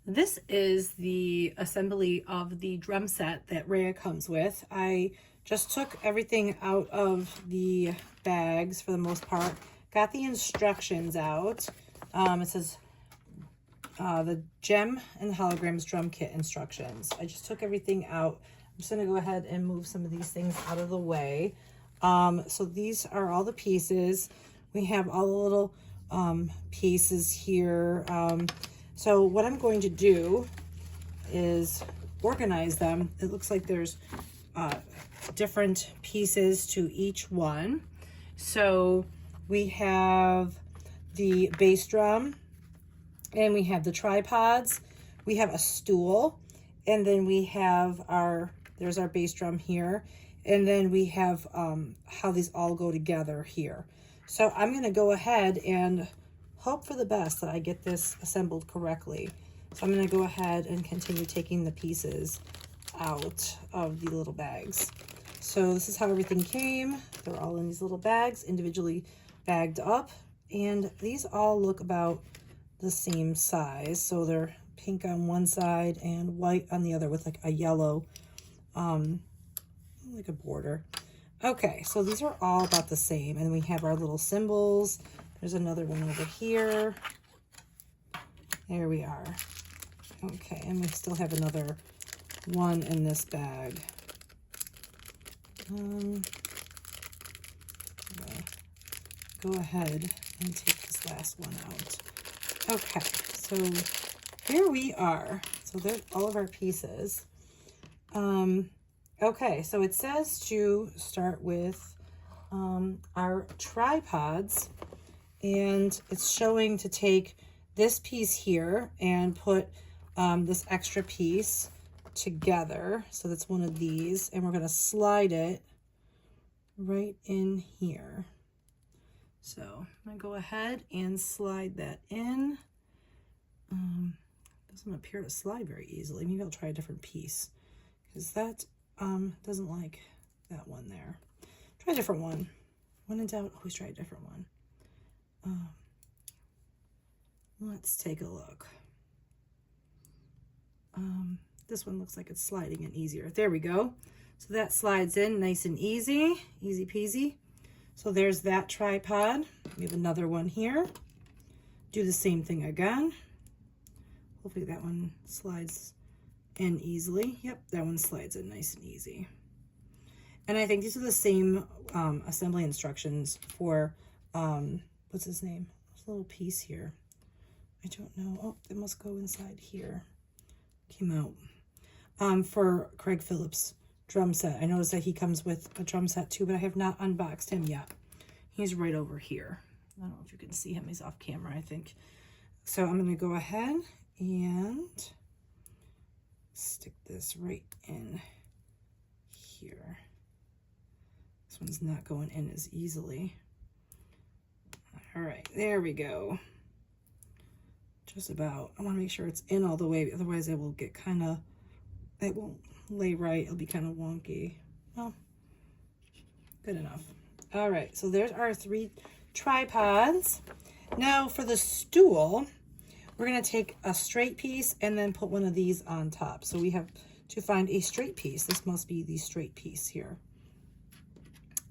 This is the assembly of the drum set that Raya comes with. I just took everything out of the bags for the most part. Got the instructions out. It says the Jem and the Holograms drum kit instructions. I just took everything out. I'm just going to go ahead and move some of these things out of the way. So these are all the pieces. We have all the little pieces here. So what I'm going to do is organize them. It looks like there's different pieces to each one. So we have the bass drum, and we have the tripods, we have a stool, and then we have there's our bass drum here, and then we have how these all go together here. So I'm going to go ahead and hope for the best that I get this assembled correctly. So I'm going to go ahead and continue taking the pieces out of the little bags. So this is how everything came. They're all in these little bags, individually bagged up, and these all look about the same size. So they're pink on one side and white on the other with like a yellow, like a border. Okay, so these are all about the same, and we have our little symbols. There's another one over here. There we are. Okay, and we still have another one in this bag. Go ahead and take this last one out. Okay, so here we are. So there's all of our pieces. Okay, so it says to start with our tripods, and it's showing to take this piece here and put this extra piece together. So that's one of these, and we're going to slide it right in here. So I'm going to go ahead and slide that in. Doesn't appear to slide very easily. Maybe I'll try a different piece, because that doesn't like that one there. Try a different one. When in doubt, always try a different one. Let's take a look. This one looks like it's sliding in easier. There we go. So that slides in nice and easy, easy peasy. So there's that tripod. We have another one here. Do the same thing again. Hopefully that one slides in easily. Yep, that one slides in nice and easy. And I think these are the same assembly instructions for, what's his name? There's a little piece here. I don't know. Oh, it must go inside here. Came out. For Craig Phillips' drum set. I noticed that he comes with a drum set too, but I have not unboxed him yet. He's right over here. I don't know if you can see him. He's off camera, I think. So I'm going to go ahead and stick this right in here. This one's not going in as easily. All right, there we go. Just about. I want to make sure it's in all the way, otherwise it will get kind of, it won't lay right. It'll be kind of wonky. Well, good enough. All right, so there's our 3 tripods. Now for the stool, we're going to take a straight piece and then put one of these on top. So we have to find a straight piece. This must be the straight piece here.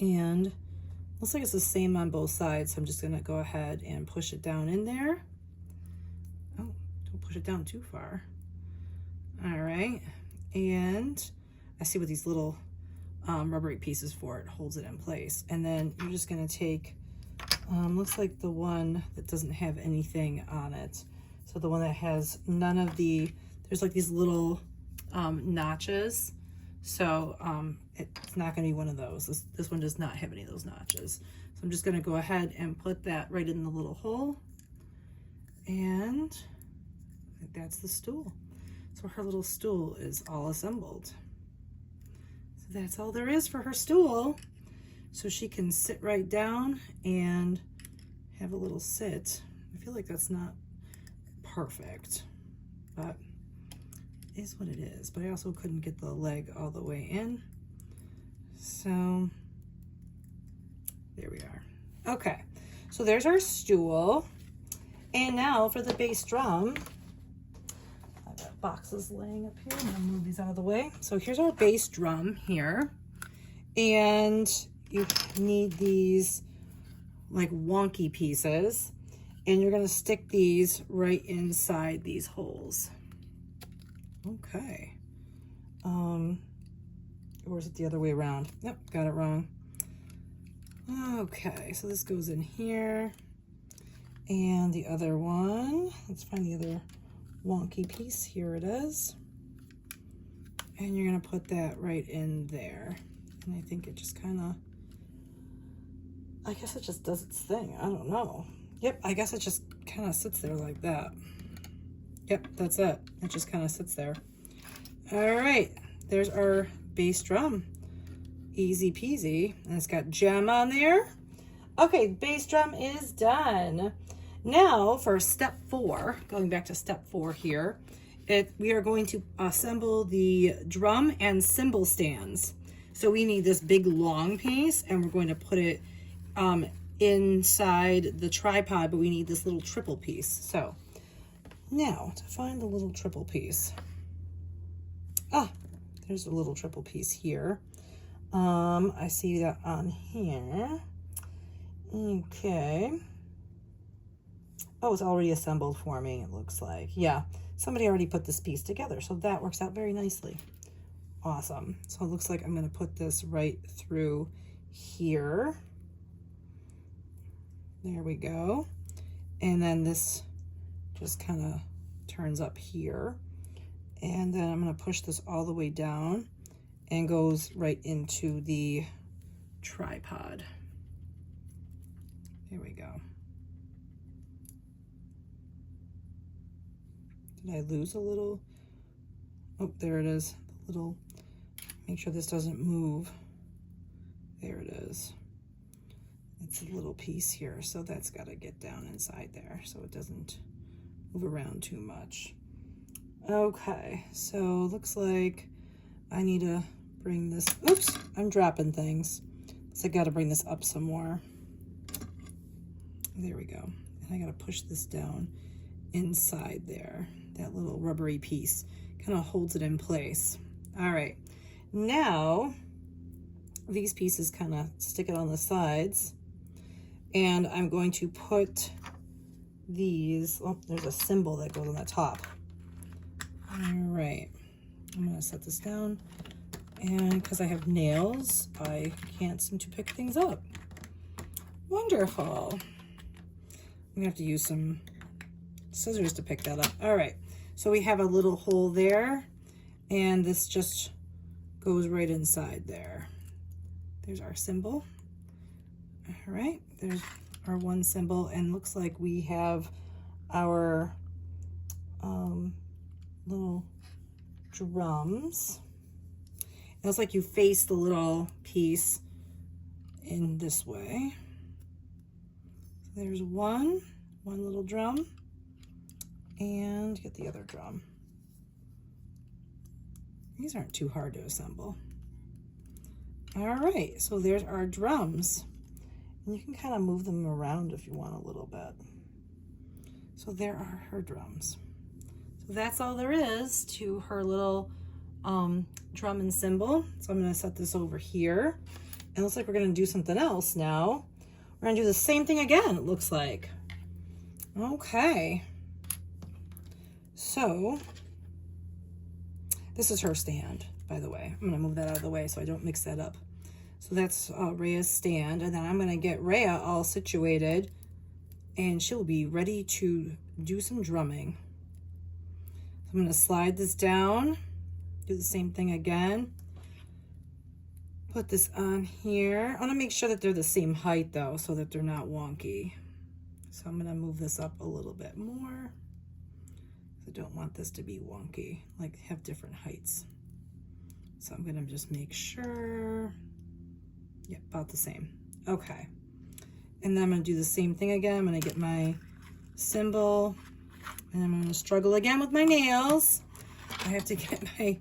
And looks like it's the same on both sides. So I'm just going to go ahead and push it down in there. Oh, don't push it down too far. All right. And I see what these little rubbery pieces for it holds it in place. And then you're just going to take, looks like the one that doesn't have anything on it. So the one that has none of the, there's like these little notches. So it's not going to be one of those. This one does not have any of those notches. So I'm just going to go ahead and put that right in the little hole. And I think that's the stool. So her little stool is all assembled. So that's all there is for her stool. So she can sit right down and have a little sit. I feel like that's not perfect, but it is what it is. But I also couldn't get the leg all the way in. So there we are. Okay, so there's our stool. And now for the bass drum, boxes laying up here. I'm gonna move these out of the way. So here's our bass drum here. And you need these like wonky pieces. And you're gonna stick these right inside these holes. Okay. Or is it the other way around? Yep, got it wrong. Okay, so this goes in here. And the other one, let's find the other wonky piece. Here it is. And you're gonna put that right in there. And I think it just kind of, I guess it just does its thing. I don't know. Yep, I guess it just kind of sits there like that. Yep, that's it. It just kind of sits there. All right, there's our bass drum. Easy peasy. And it's got Jem on there. Okay, bass drum is done. Now for step 4, going back to step 4 here, we are going to assemble the drum and cymbal stands. So we need this big long piece and we're going to put it inside the tripod, but we need this little triple piece. So now to find the little triple piece. There's a little triple piece here. I see that on here. Okay. Oh, it's already assembled for me, it looks like. Yeah, somebody already put this piece together, so that works out very nicely. Awesome. So it looks like I'm going to put this right through here. There we go. And then this just kind of turns up here. And then I'm going to push this all the way down and goes right into the tripod. There we go. Did I lose a little? Oh, there it is. The little, make sure this doesn't move. There it is. It's a little piece here, so that's got to get down inside there so it doesn't move around too much. Okay, so looks like I need to bring this, oops, I'm dropping things. So I got to bring this up some more. There we go. And I got to push this down inside there. That little rubbery piece kind of holds it in place. All right, now these pieces kind of stick it on the sides, and I'm going to put these, oh, there's a cymbal that goes on the top. All right, I'm going to set this down, and because I have nails, I can't seem to pick things up. Wonderful. I'm gonna have to use some scissors to pick that up. All right, so we have a little hole there, and this just goes right inside there. There's our cymbal. All right, there's our one cymbal, and looks like we have our little drums. It looks like you face the little piece in this way. So there's one little drum, and get the other drum. These aren't too hard to assemble. All right, so there's our drums. And you can kind of move them around if you want a little bit. So there are her drums. So that's all there is to her little drum and cymbal. So I'm going to set this over here. And it looks like we're going to do something else now. We're going to do the same thing again, it looks like. Okay. So this is her stand, by the way. I'm going to move that out of the way so I don't mix that up. So that's Raya's stand, and then I'm going to get Raya all situated, and she'll be ready to do some drumming. I'm going to slide this down, do the same thing again. Put this on here. I want to make sure that they're the same height, though, so that they're not wonky. So I'm going to move this up a little bit more. I don't want this to be wonky, like have different heights. So I'm going to just make sure. Yep, about the same. Okay. And then I'm going to do the same thing again. I'm going to get my cymbal, and I'm going to struggle again with my nails. I have to get my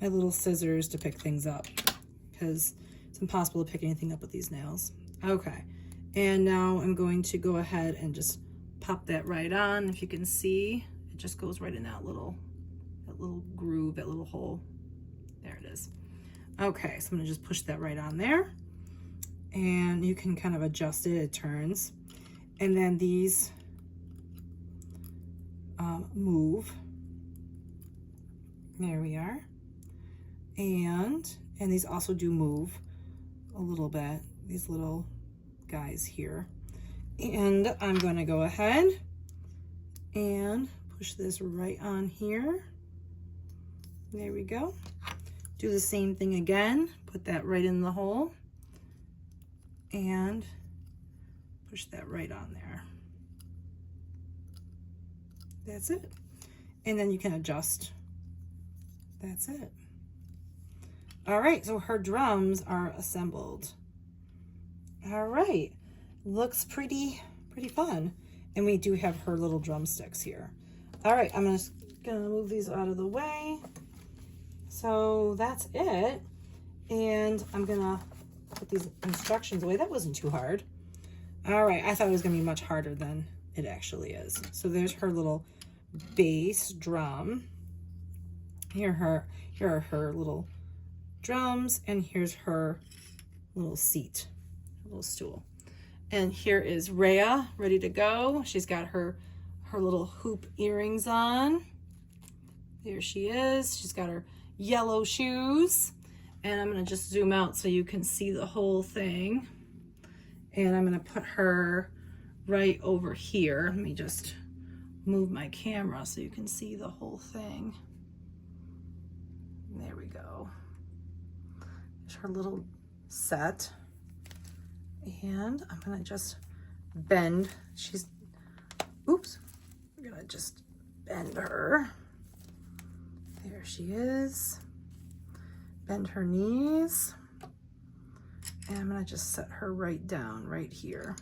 little scissors to pick things up because it's impossible to pick anything up with these nails. Okay. And now I'm going to go ahead and just pop that right on. If you can see, it just goes right in that little that little groove, that little hole. There it is. Okay, so I'm gonna just push that right on there. And you can kind of adjust it, it turns. And then these move. There we are. And these also do move a little bit, these little guys here. And I'm gonna go ahead and push this right on here. There we go. Do the same thing again, put that right in the hole and push that right on there. That's it. And then you can adjust. That's it. All right, so her drums are assembled. All right, looks pretty fun. And we do have her little drumsticks here. All right, I'm just gonna move these out of the way. So that's it. And I'm gonna put these instructions away. That wasn't too hard. All right, I thought it was gonna be much harder than it actually is. So there's her little bass drum. Here are her little drums, and here's her little seat, her little stool. And here is Raya, ready to go. She's got her little hoop earrings on. There she is. She's got her yellow shoes. And I'm gonna just zoom out so you can see the whole thing. And I'm gonna put her right over here. Let me just move my camera so you can see the whole thing. There we go. There's her little set. And I'm gonna just bend. Oops. We're gonna just bend her. There she is. Bend her knees. And I'm gonna just set her right down right here.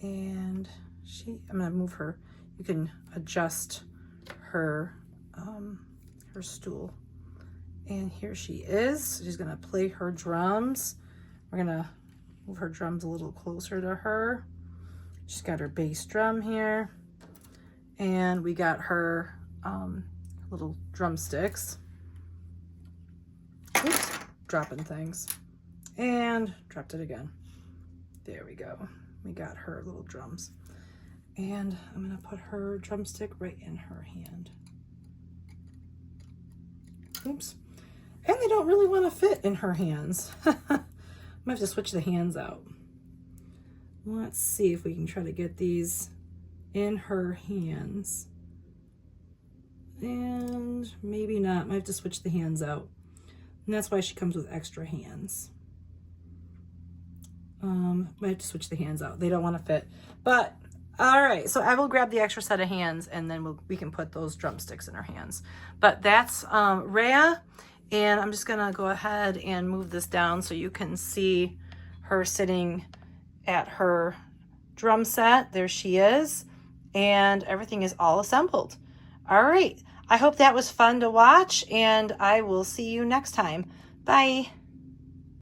And I'm gonna move her. You can adjust her, her stool. And here she is. She's gonna play her drums. We're gonna move her drums a little closer to her. She's got her bass drum here. And we got her little drumsticks. Oops, dropping things. And dropped it again. There we go. We got her little drums. And I'm gonna put her drumstick right in her hand. Oops. And they don't really want to fit in her hands. I'm gonna have to switch the hands out. Let's see if we can try to get these in her hands. And maybe not. I might have to switch the hands out. And that's why she comes with extra hands. Might have to switch the hands out. They don't want to fit. But all right, so I will grab the extra set of hands, and then we can put those drumsticks in her hands. But that's Raya, and I'm just gonna go ahead and move this down so you can see her sitting at her drum set. There she is, and everything is all assembled. All right, I hope that was fun to watch, and I will see you next time. Bye.